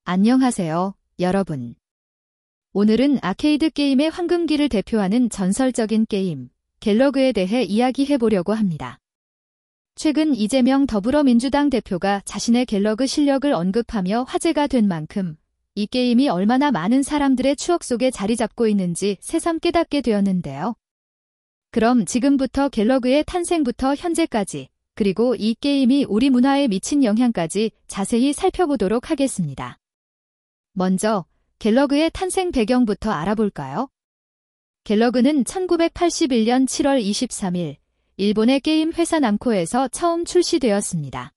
안녕하세요, 여러분. 오늘은 아케이드 게임의 황금기를 대표하는 전설적인 게임, 갤러그에 대해 이야기해보려고 합니다. 최근 이재명 더불어민주당 대표가 자신의 갤러그 실력을 언급하며 화제가 된 만큼 이 게임이 얼마나 많은 사람들의 추억 속에 자리 잡고 있는지 새삼 깨닫게 되었는데요. 그럼 지금부터 갤러그의 탄생부터 현재까지, 그리고 이 게임이 우리 문화에 미친 영향까지 자세히 살펴보도록 하겠습니다. 먼저 갤러그의 탄생 배경부터 알아볼까요? 갤러그는 1981년 7월 23일 일본의 게임 회사 남코에서 처음 출시되었습니다.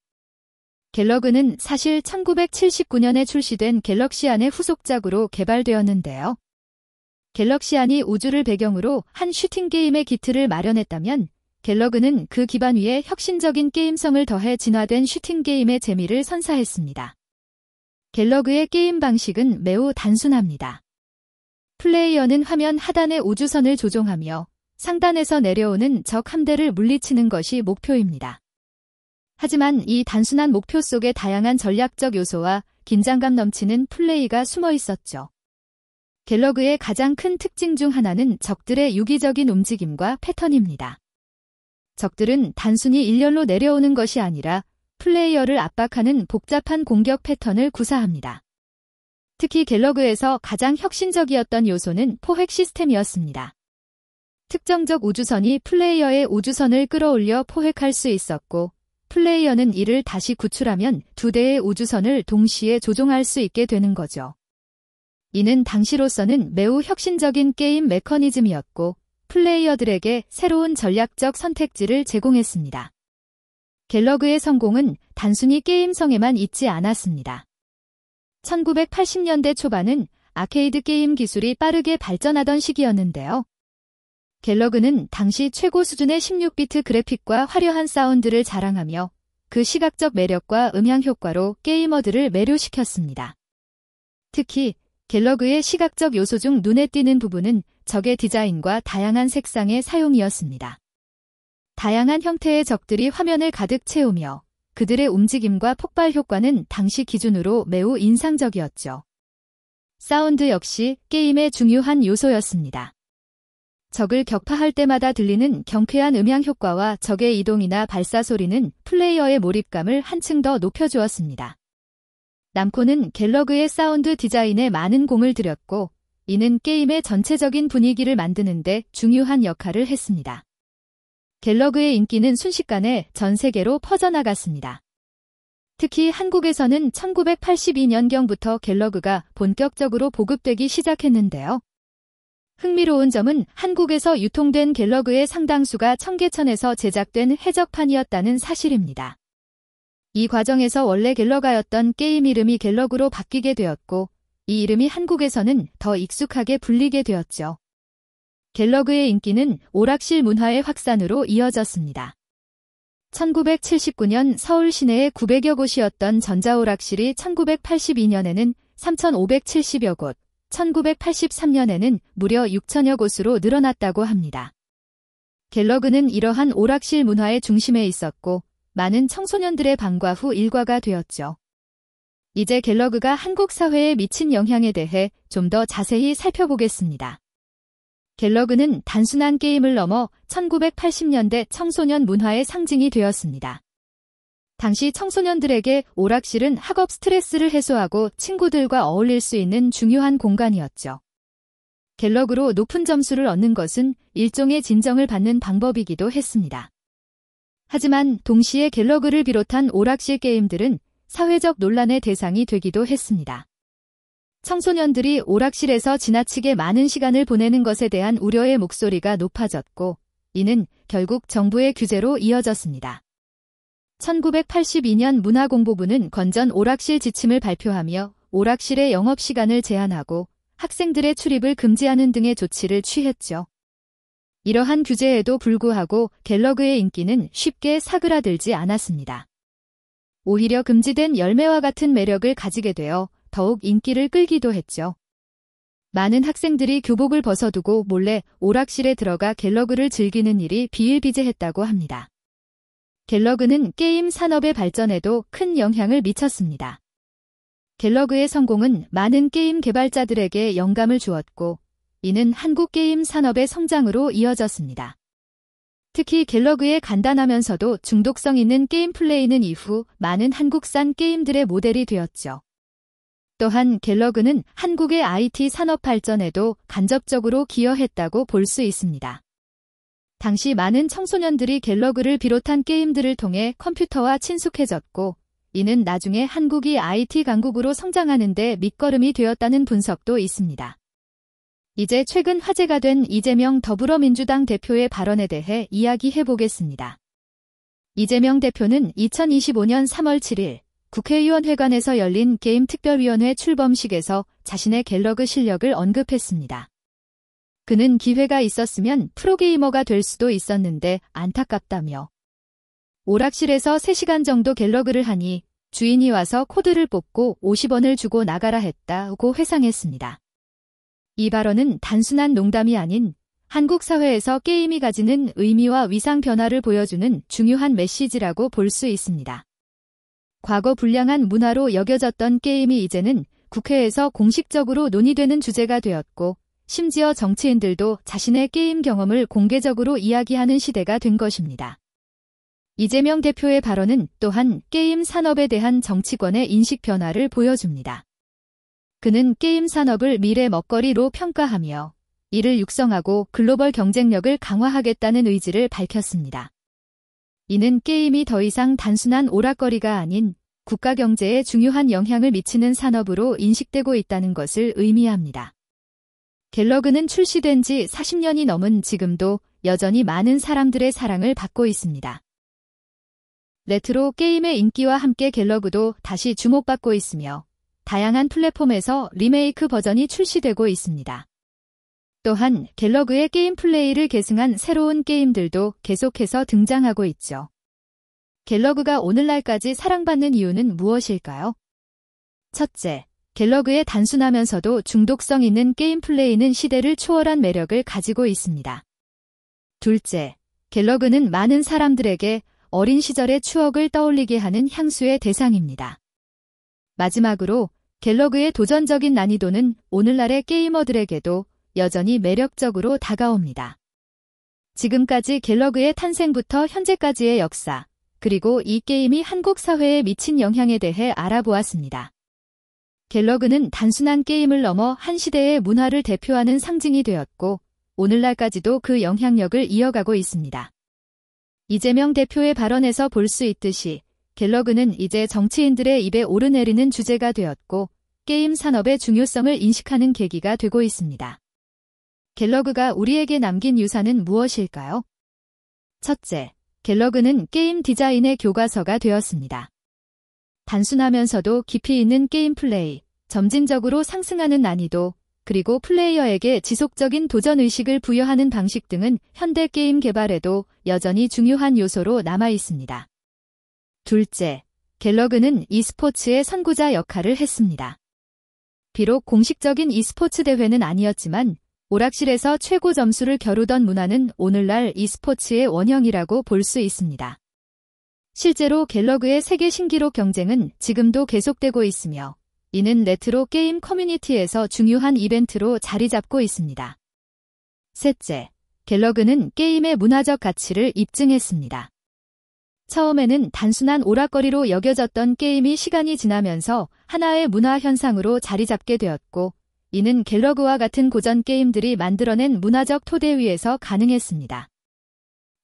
갤러그는 사실 1979년에 출시된 갤럭시안의 후속작으로 개발되었는데요. 갤럭시안이 우주를 배경으로 한 슈팅 게임의 기틀을 마련했다면 갤러그는 그 기반 위에 혁신적인 게임성을 더해 진화된 슈팅 게임의 재미를 선사했습니다. 갤러그의 게임 방식은 매우 단순합니다. 플레이어는 화면 하단의 우주선을 조종하며 상단에서 내려오는 적 함대를 물리치는 것이 목표입니다. 하지만 이 단순한 목표 속에 다양한 전략적 요소와 긴장감 넘치는 플레이가 숨어 있었죠. 갤러그의 가장 큰 특징 중 하나는 적들의 유기적인 움직임과 패턴입니다. 적들은 단순히 일렬로 내려오는 것이 아니라 플레이어를 압박하는 복잡한 공격 패턴을 구사합니다. 특히 갤러그에서 가장 혁신적이었던 요소는 포획 시스템이었습니다. 특정적 우주선이 플레이어의 우주선을 끌어올려 포획할 수 있었고, 플레이어는 이를 다시 구출하면 두 대의 우주선을 동시에 조종할 수 있게 되는 거죠. 이는 당시로서는 매우 혁신적인 게임 메커니즘이었고, 플레이어들에게 새로운 전략적 선택지를 제공했습니다. 갤러그의 성공은 단순히 게임성에만 있지 않았습니다. 1980년대 초반은 아케이드 게임 기술이 빠르게 발전하던 시기였는데요. 갤러그는 당시 최고 수준의 16비트 그래픽과 화려한 사운드를 자랑하며 그 시각적 매력과 음향 효과로 게이머들을 매료시켰습니다. 특히 갤러그의 시각적 요소 중 눈에 띄는 부분은 적의 디자인과 다양한 색상의 사용이었습니다. 다양한 형태의 적들이 화면을 가득 채우며 그들의 움직임과 폭발 효과는 당시 기준으로 매우 인상적이었죠. 사운드 역시 게임의 중요한 요소였습니다. 적을 격파할 때마다 들리는 경쾌한 음향 효과와 적의 이동이나 발사 소리는 플레이어의 몰입감을 한층 더 높여주었습니다. 남코는 갤러그의 사운드 디자인에 많은 공을 들였고, 이는 게임의 전체적인 분위기를 만드는 데 중요한 역할을 했습니다. 갤러그의 인기는 순식간에 전 세계로 퍼져나갔습니다. 특히 한국에서는 1982년경부터 갤러그가 본격적으로 보급되기 시작했는데요. 흥미로운 점은 한국에서 유통된 갤러그의 상당수가 청계천에서 제작된 해적판이었다는 사실입니다. 이 과정에서 원래 갤러가였던 게임 이름이 갤러그로 바뀌게 되었고, 이 이름이 한국에서는 더 익숙하게 불리게 되었죠. 갤러그의 인기는 오락실 문화의 확산으로 이어졌습니다. 1979년 서울 시내에 900여 곳이었던 전자오락실이 1982년에는 3,570여 곳, 1983년에는 무려 6,000여 곳으로 늘어났다고 합니다. 갤러그는 이러한 오락실 문화의 중심에 있었고, 많은 청소년들의 방과 후 일과가 되었죠. 이제 갤러그가 한국 사회에 미친 영향에 대해 좀 더 자세히 살펴보겠습니다. 갤러그는 단순한 게임을 넘어 1980년대 청소년 문화의 상징이 되었습니다. 당시 청소년들에게 오락실은 학업 스트레스를 해소하고 친구들과 어울릴 수 있는 중요한 공간이었죠. 갤러그로 높은 점수를 얻는 것은 일종의 진정을 받는 방법이기도 했습니다. 하지만 동시에 갤러그를 비롯한 오락실 게임들은 사회적 논란의 대상이 되기도 했습니다. 청소년들이 오락실에서 지나치게 많은 시간을 보내는 것에 대한 우려의 목소리가 높아졌고, 이는 결국 정부의 규제로 이어졌습니다. 1982년 문화공보부는 건전 오락실 지침을 발표하며 오락실의 영업시간을 제한하고 학생들의 출입을 금지하는 등의 조치를 취했죠. 이러한 규제에도 불구하고 갤러그의 인기는 쉽게 사그라들지 않았습니다. 오히려 금지된 열매와 같은 매력을 가지게 되어 더욱 인기를 끌기도 했죠. 많은 학생들이 교복을 벗어두고 몰래 오락실에 들어가 갤러그를 즐기는 일이 비일비재했다고 합니다. 갤러그는 게임 산업의 발전에도 큰 영향을 미쳤습니다. 갤러그의 성공은 많은 게임 개발자들에게 영감을 주었고, 이는 한국 게임 산업의 성장으로 이어졌습니다. 특히 갤러그의 간단하면서도 중독성 있는 게임 플레이는 이후 많은 한국산 게임들의 모델이 되었죠. 또한 갤러그는 한국의 IT 산업 발전에도 간접적으로 기여했다고 볼 수 있습니다. 당시 많은 청소년들이 갤러그를 비롯한 게임들을 통해 컴퓨터와 친숙해졌고, 이는 나중에 한국이 IT 강국으로 성장하는 데 밑거름이 되었다는 분석도 있습니다. 이제 최근 화제가 된 이재명 더불어민주당 대표의 발언에 대해 이야기해보겠습니다. 이재명 대표는 2025년 3월 7일 국회의원회관에서 열린 게임특별위원회 출범식에서 자신의 갤러그 실력을 언급했습니다. 그는 기회가 있었으면 프로게이머가 될 수도 있었는데 안타깝다며, 오락실에서 3시간 정도 갤러그를 하니 주인이 와서 코드를 뽑고 50원을 주고 나가라 했다고 회상했습니다. 이 발언은 단순한 농담이 아닌 한국 사회에서 게임이 가지는 의미와 위상 변화를 보여주는 중요한 메시지라고 볼 수 있습니다. 과거 불량한 문화로 여겨졌던 게임이 이제는 국회에서 공식적으로 논의되는 주제가 되었고, 심지어 정치인들도 자신의 게임 경험을 공개적으로 이야기하는 시대가 된 것입니다. 이재명 대표의 발언은 또한 게임 산업에 대한 정치권의 인식 변화를 보여줍니다. 그는 게임 산업을 미래 먹거리로 평가하며 이를 육성하고 글로벌 경쟁력을 강화하겠다는 의지를 밝혔습니다. 이는 게임이 더 이상 단순한 오락거리가 아닌 국가 경제에 중요한 영향을 미치는 산업으로 인식되고 있다는 것을 의미합니다. 갤러그는 출시된 지 40년이 넘은 지금도 여전히 많은 사람들의 사랑을 받고 있습니다. 레트로 게임의 인기와 함께 갤러그도 다시 주목받고 있으며 다양한 플랫폼에서 리메이크 버전이 출시되고 있습니다. 또한 갤러그의 게임 플레이를 계승한 새로운 게임들도 계속해서 등장하고 있죠. 갤러그가 오늘날까지 사랑받는 이유는 무엇일까요? 첫째, 갤러그의 단순하면서도 중독성 있는 게임 플레이는 시대를 초월한 매력을 가지고 있습니다. 둘째, 갤러그는 많은 사람들에게 어린 시절의 추억을 떠올리게 하는 향수의 대상입니다. 마지막으로 갤러그의 도전적인 난이도는 오늘날의 게이머들에게도 여전히 매력적으로 다가옵니다. 지금까지 갤러그의 탄생부터 현재까지의 역사, 그리고 이 게임이 한국 사회에 미친 영향에 대해 알아보았습니다. 갤러그는 단순한 게임을 넘어 한 시대의 문화를 대표하는 상징이 되었고, 오늘날까지도 그 영향력을 이어가고 있습니다. 이재명 대표의 발언에서 볼 수 있듯이 갤러그는 이제 정치인들의 입에 오르내리는 주제가 되었고, 게임 산업의 중요성을 인식하는 계기가 되고 있습니다. 갤러그가 우리에게 남긴 유산은 무엇일까요? 첫째, 갤러그는 게임 디자인의 교과서가 되었습니다. 단순하면서도 깊이 있는 게임 플레이, 점진적으로 상승하는 난이도, 그리고 플레이어에게 지속적인 도전의식을 부여하는 방식 등은 현대 게임 개발에도 여전히 중요한 요소로 남아 있습니다. 둘째, 갤러그는 e스포츠의 선구자 역할을 했습니다. 비록 공식적인 e스포츠 대회는 아니었지만 오락실에서 최고 점수를 겨루던 문화는 오늘날 e스포츠의 원형이라고 볼 수 있습니다. 실제로 갤러그의 세계 신기록 경쟁은 지금도 계속되고 있으며, 이는 레트로 게임 커뮤니티에서 중요한 이벤트로 자리 잡고 있습니다. 셋째, 갤러그는 게임의 문화적 가치를 입증했습니다. 처음에는 단순한 오락거리로 여겨졌던 게임이 시간이 지나면서 하나의 문화 현상으로 자리 잡게 되었고, 이는 갤러그와 같은 고전 게임들이 만들어낸 문화적 토대 위에서 가능했습니다.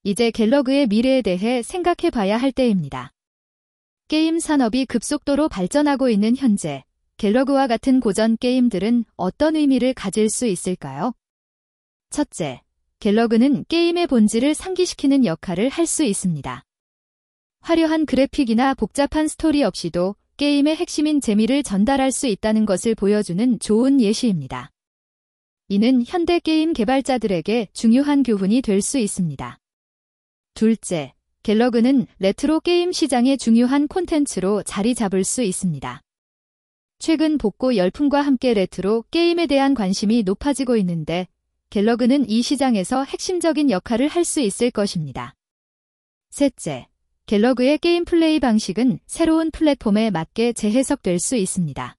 이제 갤러그의 미래에 대해 생각해 봐야 할 때입니다. 게임 산업이 급속도로 발전하고 있는 현재, 갤러그와 같은 고전 게임들은 어떤 의미를 가질 수 있을까요? 첫째, 갤러그는 게임의 본질을 상기시키는 역할을 할 수 있습니다. 화려한 그래픽이나 복잡한 스토리 없이도 게임의 핵심인 재미를 전달할 수 있다는 것을 보여주는 좋은 예시입니다. 이는 현대 게임 개발자들에게 중요한 교훈이 될 수 있습니다. 둘째, 갤러그는 레트로 게임 시장의 중요한 콘텐츠로 자리 잡을 수 있습니다. 최근 복고 열풍과 함께 레트로 게임에 대한 관심이 높아지고 있는데, 갤러그는 이 시장에서 핵심적인 역할을 할 수 있을 것입니다. 셋째, 갤러그의 게임 플레이 방식은 새로운 플랫폼에 맞게 재해석될 수 있습니다.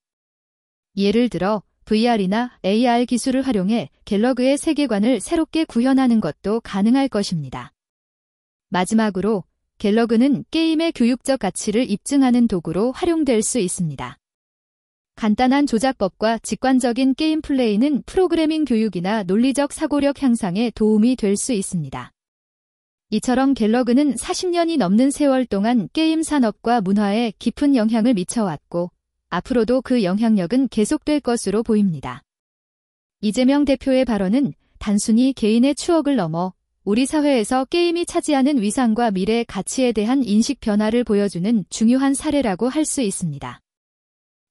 예를 들어 VR이나 AR 기술을 활용해 갤러그의 세계관을 새롭게 구현하는 것도 가능할 것입니다. 마지막으로 갤러그는 게임의 교육적 가치를 입증하는 도구로 활용될 수 있습니다. 간단한 조작법과 직관적인 게임 플레이는 프로그래밍 교육이나 논리적 사고력 향상에 도움이 될 수 있습니다. 이처럼 갤러그는 40년이 넘는 세월 동안 게임 산업과 문화에 깊은 영향을 미쳐왔고 앞으로도 그 영향력은 계속될 것으로 보입니다. 이재명 대표의 발언은 단순히 개인의 추억을 넘어 우리 사회에서 게임이 차지하는 위상과 미래 가치에 대한 인식 변화를 보여주는 중요한 사례라고 할 수 있습니다.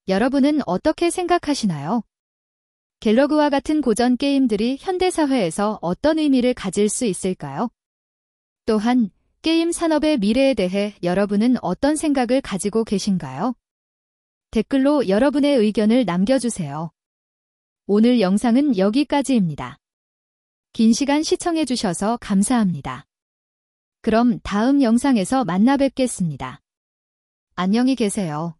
여러분은 어떻게 생각하시나요? 갤러그와 같은 고전 게임들이 현대사회에서 어떤 의미를 가질 수 있을까요? 또한 게임 산업의 미래에 대해 여러분은 어떤 생각을 가지고 계신가요? 댓글로 여러분의 의견을 남겨주세요. 오늘 영상은 여기까지입니다. 긴 시간 시청해주셔서 감사합니다. 그럼 다음 영상에서 만나 뵙겠습니다. 안녕히 계세요.